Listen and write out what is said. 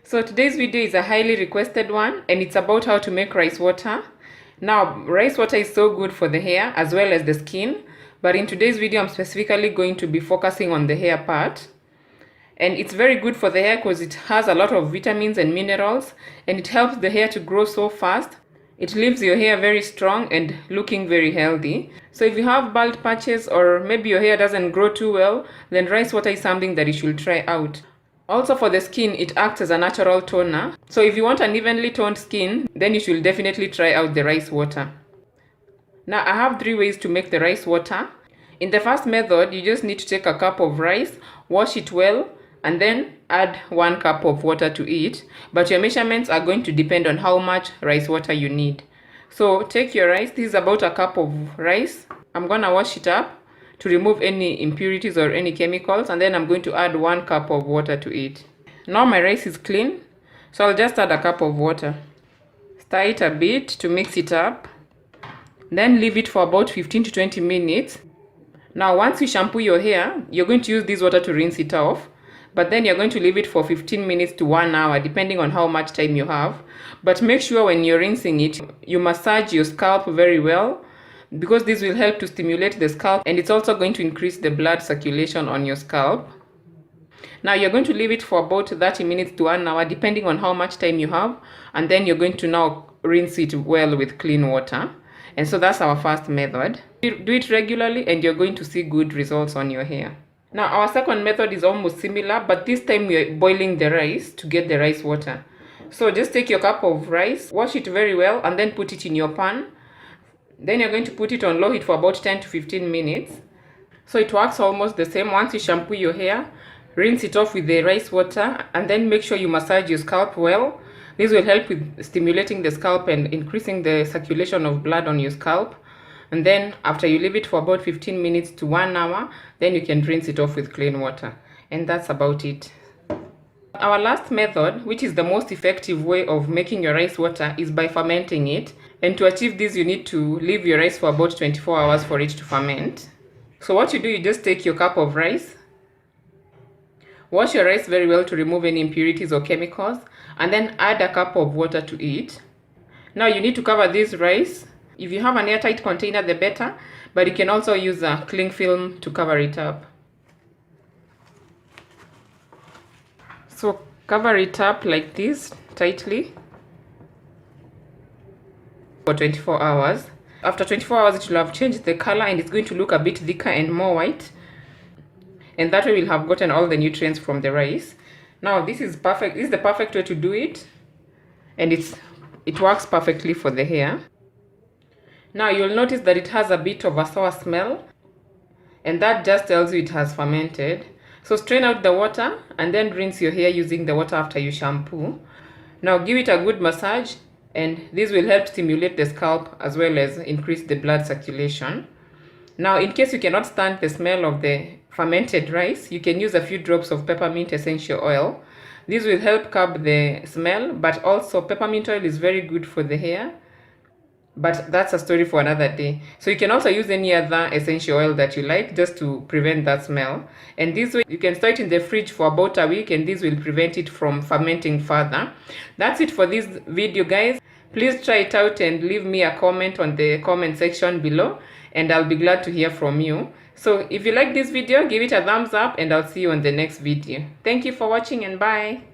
So today's video is a highly requested one, and it's about how to make rice water. Now, rice water is so good for the hair as well as the skin, but in today's video I'm specifically going to be focusing on the hair part. And it's very good for the hair because it has a lot of vitamins and minerals, and it helps the hair to grow so fast. It leaves your hair very strong and looking very healthy. So if you have bald patches or maybe your hair doesn't grow too well, then rice water is something that you should try out. Also for the skin, it acts as a natural toner. So if you want an evenly toned skin, then you should definitely try out the rice water. Now I have 3 ways to make the rice water. In the first method, you just need to take a cup of rice, wash it well, and then add 1 cup of water to it. But your measurements are going to depend on how much rice water you need. So take your rice. This is about a cup of rice. I'm gonna wash it up to remove any impurities or any chemicals, and then I'm going to add 1 cup of water to it. Now my rice is clean, so I'll just add a cup of water. Stir it a bit to mix it up. Then leave it for about 15 to 20 minutes. Now once you shampoo your hair, you're going to use this water to rinse it off. But then you're going to leave it for 15 minutes to 1 hour, depending on how much time you have. But make sure when you're rinsing it, you massage your scalp very well, because this will help to stimulate the scalp, and it's also going to increase the blood circulation on your scalp. Now you're going to leave it for about 30 minutes to 1 hour, depending on how much time you have, and then you're going to now rinse it well with clean water. And so that's our first method. Do it regularly and you're going to see good results on your hair. Now our second method is almost similar, but this time we're boiling the rice to get the rice water. So just take your cup of rice, wash it very well, and then put it in your pan. Then you're going to put it on low heat for about 10 to 15 minutes. So it works almost the same. Once you shampoo your hair, rinse it off with the rice water, and then make sure you massage your scalp well. This will help with stimulating the scalp and increasing the circulation of blood on your scalp. And then after you leave it for about 15 minutes to 1 hour, then you can rinse it off with clean water. And that's about it. Our last method, which is the most effective way of making your rice water, is by fermenting it. And to achieve this, you need to leave your rice for about 24 hours for it to ferment. So what you do, you just take your cup of rice, wash your rice very well to remove any impurities or chemicals, and then add a cup of water to it. Now you need to cover this rice. If you have an airtight container, the better, but you can also use a cling film to cover it up. So cover it up like this, tightly, for 24 hours. After 24 hours, it will have changed the color and it's going to look a bit thicker and more white. And that way we'll have gotten all the nutrients from the rice. Now this is perfect. This is the perfect way to do it. And it works perfectly for the hair. Now you'll notice that it has a bit of a sour smell. And that just tells you it has fermented. So strain out the water and then rinse your hair using the water after you shampoo. Now give it a good massage, and this will help stimulate the scalp as well as increase the blood circulation. Now in case you cannot stand the smell of the fermented rice, you can use a few drops of peppermint essential oil. This will help curb the smell, but also peppermint oil is very good for the hair. But that's a story for another day. So you can also use any other essential oil that you like just to prevent that smell. And this way you can store it in the fridge for about a week, and this will prevent it from fermenting further. That's it for this video, guys. Please try it out and leave me a comment on the comment section below, and I'll be glad to hear from you. So if you like this video, give it a thumbs up, and I'll see you on the next video. Thank you for watching, and bye.